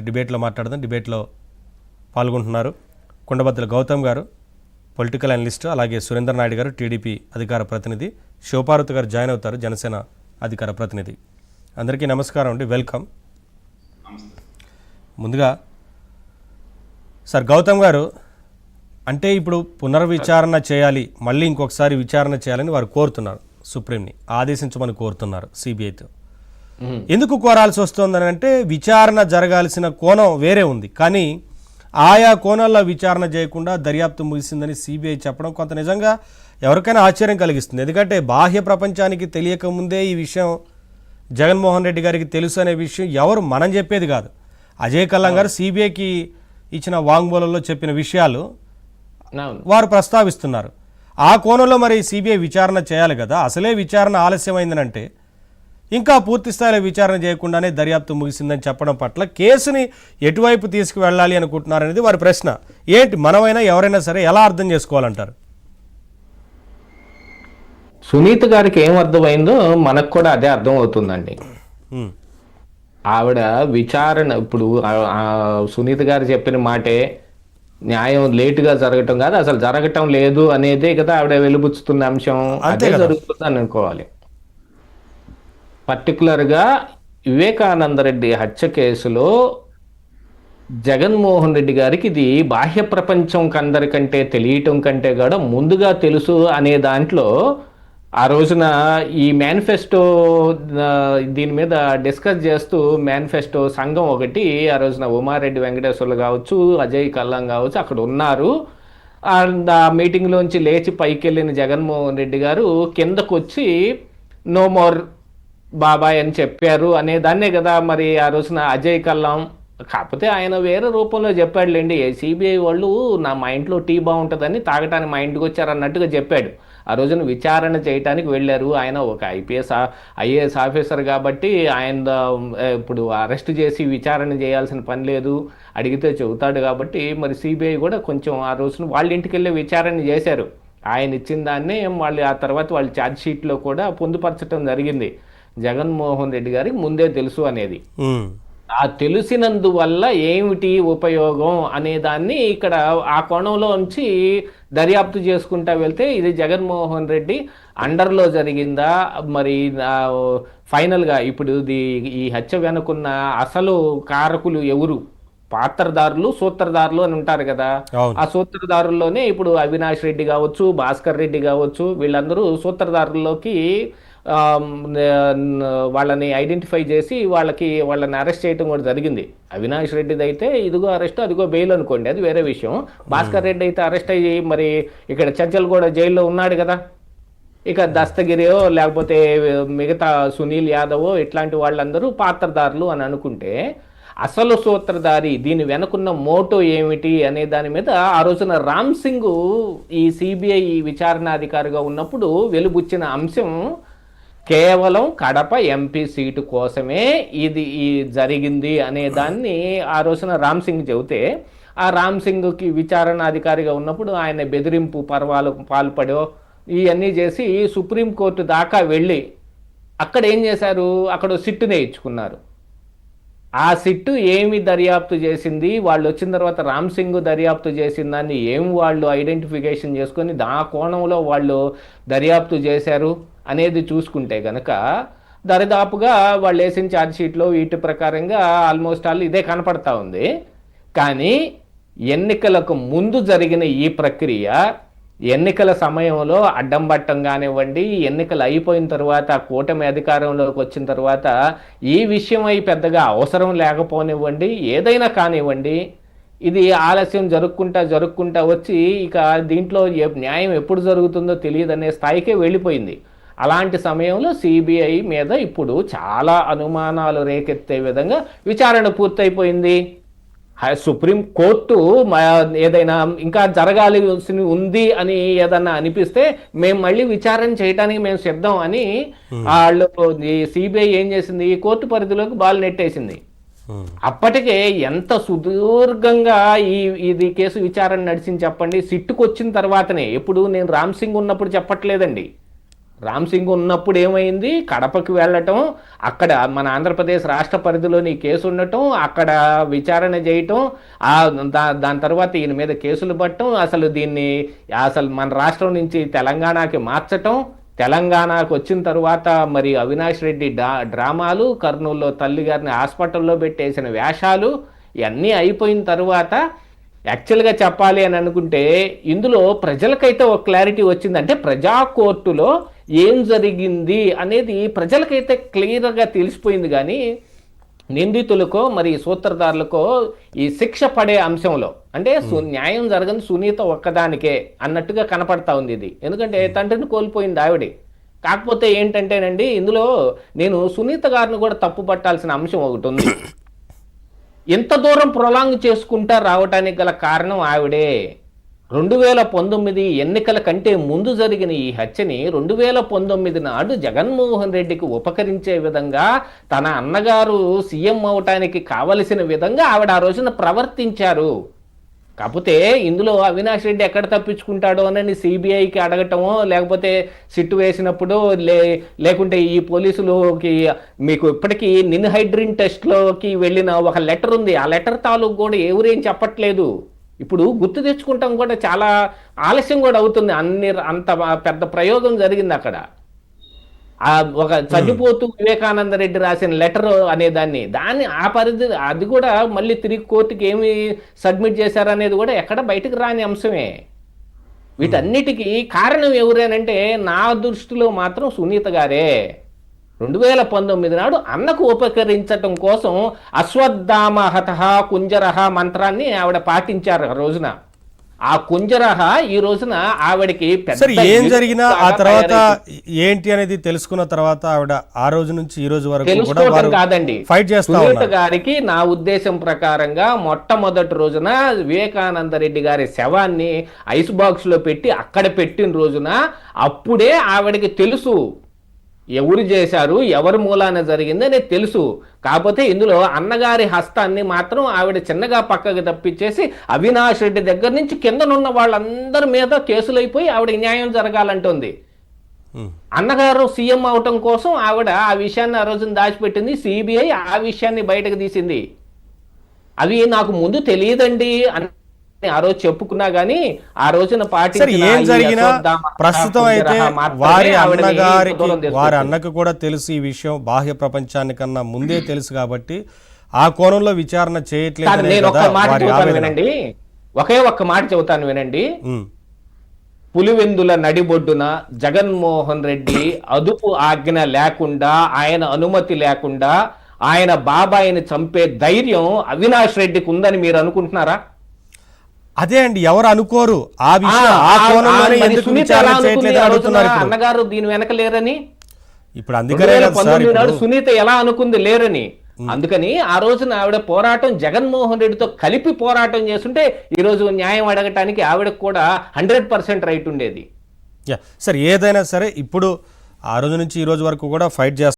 డిబేట్లో మాట్లాడదాం. డిబేట్లో పాల్గొంటున్నారు కొండబద్దల గౌతమ్ గారు, పొలిటికల్ అనలిస్ట్, అలాగే సురేందర్ నాయుడు గారు, టీడీపీ అధికార ప్రతినిధి, శివపార్వతి గారు జాయిన్ అవుతారు, జనసేన అధికార ప్రతినిధి. అందరికీ నమస్కారం అండి, వెల్కమ్. ముందుగా సార్ గౌతమ్ గారు, అంటే ఇప్పుడు పునర్విచారణ చేయాలి, మళ్ళీ ఇంకొకసారి విచారణ చేయాలని వారు కోరుతున్నారు, సుప్రీంని ఆదేశించమని కోరుతున్నారు సిబిఐతో. ఎందుకు కోరాల్సి వస్తుందని అంటే విచారణ జరగాల్సిన కోణం వేరే ఉంది, కానీ ఆయా కోణాల్లో విచారణ చేయకుండా దర్యాప్తు ముగిసిందని సిబిఐ చెప్పడం కొంత నిజంగా ఎవరికైనా ఆశ్చర్యం కలిగిస్తుంది. ఎందుకంటే బాహ్య ప్రపంచానికి తెలియకముందే ఈ విషయం జగన్మోహన్ రెడ్డి గారికి తెలుసు అనే విషయం ఎవరు మనం చెప్పేది కాదు. అజయ్ కల్లం గారు సిబిఐకి ఇచ్చిన వాంగ్మూలంలో చెప్పిన విషయాలు వారు ప్రస్తావిస్తున్నారు. ఆ కోణంలో మరి సిబిఐ విచారణ చేయాలి కదా. అసలే విచారణ ఆలస్యమైందనంటే ఇంకా పూర్తి స్థాయిలో విచారణ చేయకుండానే దర్యాప్తు ముగిసిందని చెప్పడం పట్ల కేసుని ఎటువైపు తీసుకువెళ్ళాలి అనుకుంటున్నారనేది వారి ప్రశ్న. ఏంటి మనమైనా ఎవరైనా సరే ఎలా అర్థం చేసుకోవాలంటారు? సునీత గారికి ఏం అర్థమైందో మనకు కూడా అదే అర్థం అవుతుందండి. ఆవిడ విచారణ ఇప్పుడు సునీత గారు చెప్పిన మాటే న్యాయం లేటుగా జరగటం కాదు, అసలు జరగటం లేదు అనేదే కదా ఆవిడ వెలుబుచ్చుతున్న అంశం. అదే జరుగుతుందని అనుకోవాలి. పర్టికులర్గా వివేకానంద రెడ్డి హత్య కేసులో జగన్మోహన్ రెడ్డి గారికి ఇది బాహ్య ప్రపంచం అందరికంటే తెలియటం కంటే కూడా ముందుగా తెలుసు అనే దాంట్లో ఆ రోజున ఈ మేనిఫెస్టో దీని మీద డిస్కస్ చేస్తూ మేనిఫెస్టో సంఘం ఒకటి ఆ రోజున ఉమారెడ్డి వెంకటేశ్వర్లు కావచ్చు, అజయ్ కల్లం కావచ్చు అక్కడ ఉన్నారు. ఆ మీటింగ్లోంచి లేచి పైకి వెళ్ళిన జగన్మోహన్ రెడ్డి గారు కిందకు వచ్చి నో మోర్ బాబాయ్ అని చెప్పారు అనే దాన్నే కదా మరి ఆ రోజున అజయ్ కల్లం. కాకపోతే ఆయన వేరే రూపంలో చెప్పాడులేండి. సిబిఐ వాళ్ళు మా ఇంట్లో టీ బాగుంటుందని తాగటానికి మా ఇంటికి వచ్చారు అన్నట్టుగా చెప్పాడు. ఆ రోజున విచారణ చేయడానికి వెళ్ళారు. ఆయన ఒక ఐఏఎస్ ఆఫీసర్ కాబట్టి ఆయన ఇప్పుడు అరెస్ట్ చేసి విచారణ చేయాల్సిన పని లేదు, అడిగితే చెబుతాడు కాబట్టి మరి సిబిఐ కూడా కొంచెం ఆ రోజున వాళ్ళ ఇంటికి వెళ్ళి విచారణ చేశారు. ఆయన ఇచ్చిన దాన్నే వాళ్ళు ఆ తర్వాత వాళ్ళ ఛార్జ్ షీట్లో కూడా పొందుపరచడం జరిగింది. జగన్మోహన్ రెడ్డి గారికి ముందే తెలుసు అనేది. ఆ తెలిసినందువల్ల ఏమిటి ఉపయోగం అనే దాన్ని ఇక్కడ ఆ కోణంలో నుంచి దర్యాప్తు చేసుకుంటా వెళ్తే ఇది జగన్మోహన్ రెడ్డి అండర్లో జరిగిందా, మరి ఫైనల్గా ఇప్పుడు ఈ హత్య వెనుకున్న అసలు కారకులు ఎవరు, పాత్రదారులు సూత్రధారులు అని ఉంటారు కదా. ఆ సూత్రధారుల్లోనే ఇప్పుడు అవినాష్ రెడ్డి కావచ్చు, భాస్కర్ రెడ్డి కావచ్చు, వీళ్ళందరూ సూత్రధారుల్లోకి వాళ్ళని ఐడెంటిఫై చేసి వాళ్ళని అరెస్ట్ చేయడం కూడా జరిగింది. అవినాష్ రెడ్డిది అయితే ఇదిగో అరెస్ట్ అదిగో బెయిల్ అనుకోండి, అది వేరే విషయం. భాస్కర్ రెడ్డి అయితే అరెస్ట్ అయ్యి మరి ఇక్కడ చంచల్ కూడా జైల్లో ఉన్నాడు కదా. ఇక దస్తగిరియో లేకపోతే మిగతా సునీల్ యాదవో ఇట్లాంటి వాళ్ళందరూ పాత్రదారులు అని అనుకుంటే అసలు సూత్రధారి దీని వెనుకున్న మోటో ఏమిటి అనే దాని మీద ఆ రోజున రామ్ సింగ్ ఈ సిబిఐ విచారణాధికారిగా ఉన్నప్పుడు వెలుబుచ్చిన అంశం కేవలం కడప ఎంపీ సీటు కోసమే ఇది జరిగింది అనే దాన్ని ఆ రోజున రామ్ సింగ్ చెబితే, ఆ రామ్ సింగ్కి విచారణాధికారిగా ఉన్నప్పుడు ఆయన బెదిరింపు పర్వాలకు పాల్పడో ఇవన్నీ చేసి సుప్రీంకోర్టు దాకా వెళ్ళి అక్కడ ఏం చేశారు, అక్కడ సిట్టునే ఇచ్చుకున్నారు. ఆ సిట్టు ఏమి దర్యాప్తు చేసింది, వాళ్ళు వచ్చిన తర్వాత రామ్ సింగ్ దర్యాప్తు చేసిన దాన్ని ఏం వాళ్ళు ఐడెంటిఫికేషన్ చేసుకొని ఆ కోణంలో వాళ్ళు దర్యాప్తు చేశారు అనేది చూసుకుంటే కనుక దరిదాపుగా వాళ్ళు వేసిన ఛార్జ్ షీట్లో వీటి ప్రకారంగా ఆల్మోస్ట్ ఆల్ ఇదే కనపడతా ఉంది. కానీ ఎన్నికలకు ముందు జరిగిన ఈ ప్రక్రియ ఎన్నికల సమయంలో అడ్డం పట్టం కానివ్వండి, ఎన్నికలు అయిపోయిన తర్వాత కూటమి అధికారంలోకి వచ్చిన తర్వాత ఈ విషయమై పెద్దగా అవసరం లేకపోనివ్వండి, ఏదైనా కానివ్వండి, ఇది ఆలస్యం జరుక్కుంటా వచ్చి ఇక దీంట్లో న్యాయం ఎప్పుడు జరుగుతుందో తెలియదనే స్థాయికే వెళ్ళిపోయింది. అలాంటి సమయంలో సిబిఐ మీద ఇప్పుడు చాలా అనుమానాలు రేకెత్తే విధంగా విచారణ పూర్తయిపోయింది. సుప్రీం కోర్టు ఏదైనా ఇంకా జరగాల్సి ఉంది అని ఏదన్నా అనిపిస్తే మేము మళ్ళీ విచారణ చేయడానికి మేము సిద్ధం అని వాళ్ళు సిబిఐ ఏం చేసింది, కోర్టు పరిధిలోకి బాల్ నెట్టేసింది. అప్పటికే ఎంత సుదీర్ఘంగా ఇది కేసు విచారణ నడిచింది చెప్పండి. సిట్టుకు వచ్చిన తర్వాతనే, ఎప్పుడు నేను రామ్ సింగ్ ఉన్నప్పుడు చెప్పట్లేదండి. రామ్ సింగ్ ఉన్నప్పుడు ఏమైంది, కడపకి వెళ్ళటం, అక్కడ మన ఆంధ్రప్రదేశ్ రాష్ట్ర పరిధిలోని కేసు ఉండటం, అక్కడ విచారణ చేయటం, దాని తర్వాత ఈయన మీద కేసులు పట్టడం, అసలు మన రాష్ట్రం నుంచి తెలంగాణకి మార్చటం, తెలంగాణకు వచ్చిన తర్వాత మరి అవినాష్ రెడ్డి డ్రామాలు, కర్నూలులో తల్లి గారిని హాస్పిటల్లో పెట్టేసిన వేషాలు ఇవన్నీ అయిపోయిన తర్వాత యాక్చువల్గా చెప్పాలి అని అనుకుంటే ఇందులో ప్రజలకైతే ఒక క్లారిటీ వచ్చిందంటే ప్రజా కోర్టులో ఏం జరిగింది అనేది ప్రజలకైతే క్లియర్గా తెలిసిపోయింది. కానీ నిందితులకో మరి సూత్రధారులకో ఈ శిక్ష పడే అంశంలో అంటే న్యాయం జరగని సునీత ఒక్కదానికే అన్నట్టుగా కనపడతా ఉంది ఇది. ఎందుకంటే తండ్రిని కోల్పోయింది ఆవిడ. కాకపోతే ఏంటంటేనండి, ఇందులో నేను సునీత గారిని కూడా తప్పు పట్టాల్సిన అంశం ఒకటి ఉంది. ఎంత దూరం ప్రొలాంగ్ చేసుకుంటా రావటానికి గల కారణం ఆవిడే. 2019 ఎన్నికల కంటే ముందు జరిగిన ఈ హత్యని 2019 నాడు జగన్మోహన్ రెడ్డికి ఉపకరించే విధంగా తన అన్నగారు సీఎం అవటానికి కావలసిన విధంగా ఆవిడ ఆ రోజున ప్రవర్తించారు. కాకపోతే ఇందులో అవినాష్ రెడ్డి ఎక్కడ తప్పించుకుంటాడో అని సిబిఐకి అడగటమో, లేకపోతే సిట్టు వేసినప్పుడు లేకుంటే ఈ పోలీసులకి మీకు ఇప్పటికీ నిన్హైడ్రిన్ టెస్ట్లోకి వెళ్ళిన ఒక లెటర్ ఉంది. ఆ లెటర్ తాలూకు కూడా ఎవరేం చెప్పట్లేదు. ఇప్పుడు గుర్తు తెచ్చుకుంటాం కూడా చాలా ఆలస్యం కూడా అవుతుంది. అంత పెద్ద ప్రయోగం జరిగింది అక్కడ. ఒక చనిపోతూ వివేకానంద రెడ్డి రాసిన లెటర్ అనేదాన్ని ఆ పరిధి అది కూడా మళ్ళీ తిరిగి కోర్టుకి ఏమి సబ్మిట్ చేశారనేది కూడా ఎక్కడ బయటకు రాని అంశమే. వీటన్నిటికీ కారణం ఎవరేనంటే నా దృష్టిలో మాత్రం సునీత గారే. 2019 నాడు అన్నకు ఉపకరించటం కోసం అశ్వత్థామ హతః కుంజరహ మంత్రాన్ని ఆవిడ పాటించారు ఆ రోజున. ఆ కుంజరహ ఈ రోజున ఆవిడకి ఏం జరిగినా ఆ తర్వాత ఏంటి అనేది తెలుసుకున్న తర్వాత ఆవిడ ఆ రోజు నుంచి ఈ రోజు వరకు తెలుసుకోవడం కాదండి, ఫైట్ చేస్తా సునీత గారికి నా ఉద్దేశం ప్రకారంగా మొట్టమొదటి రోజున వివేకానంద రెడ్డి గారి శవాన్ని ఐస్ బాక్స్ లో పెట్టి అక్కడ పెట్టిన రోజున అప్పుడే ఆవిడకి తెలుసు ఎవరు చేశారు, ఎవరి మూలాన జరిగింది అనేది తెలుసు. కాకపోతే ఇందులో అన్నగారి హస్తాన్ని మాత్రం ఆవిడ చిన్నగా పక్కకి తప్పించేసి అవినాష్ రెడ్డి దగ్గర నుంచి కిందనున్న వాళ్ళందరి మీద కేసులైపోయి ఆవిడ న్యాయం జరగాలంటుంది. అన్నగారు సీఎం అవటం కోసం ఆవిడ ఆ విషయాన్ని ఆ రోజున దాచిపెట్టింది. సిబిఐ ఆ విషయాన్ని బయటకు తీసింది. అవి నాకు ముందు తెలియదండి అని ఆ రోజు చెప్పుకున్నా గానీ ఆ రోజున ఏం జరిగినా ప్రస్తుతం అయితే వారి అన్నకు కూడా తెలుసు ఈ విషయం, బాహ్య ప్రపంచానికన్నా ముందే తెలుసు కాబట్టి ఆ కోణంలో విచారణ చేయట్లేదు. నేను ఒక్క మాట చెబుతాను వినండి, ఒకే ఒక్క మాట చెబుతాను వినండి. పులివెందుల నడిబొడ్డున జగన్మోహన్ రెడ్డి అదుపు ఆజ్ఞ లేకుండా, ఆయన అనుమతి లేకుండా ఆయన బాబాయిని చంపే ధైర్యం అవినాష్ రెడ్డికి ఉందని మీరు అనుకుంటున్నారా? అదే అండి, ఎవరు అనుకోరు ఆ విషయం. ఆ కోణంలోనే ఎందుకు విచారణ చేయట్లేదు అడుగుతున్నారు. అన్నగారు దీని వెనక లేరని ఇప్పుడు అందుకనే సునీత ఎలా అనుకుంది లేరని. అందుకని ఆ రోజున ఆవిడ పోరాటం జగన్మోహన్ రెడ్డితో కలిపి పోరాటం చేస్తుంటే ఈ రోజు న్యాయం అడగటానికి ఆవిడకు కూడా 100% రైట్ ఉండేది. సరే, ఏదైనా సరే ఇప్పుడు ఆ రోజు నుంచి ఈ రోజు వరకు కూడా ఫైట్ చేస్తారు.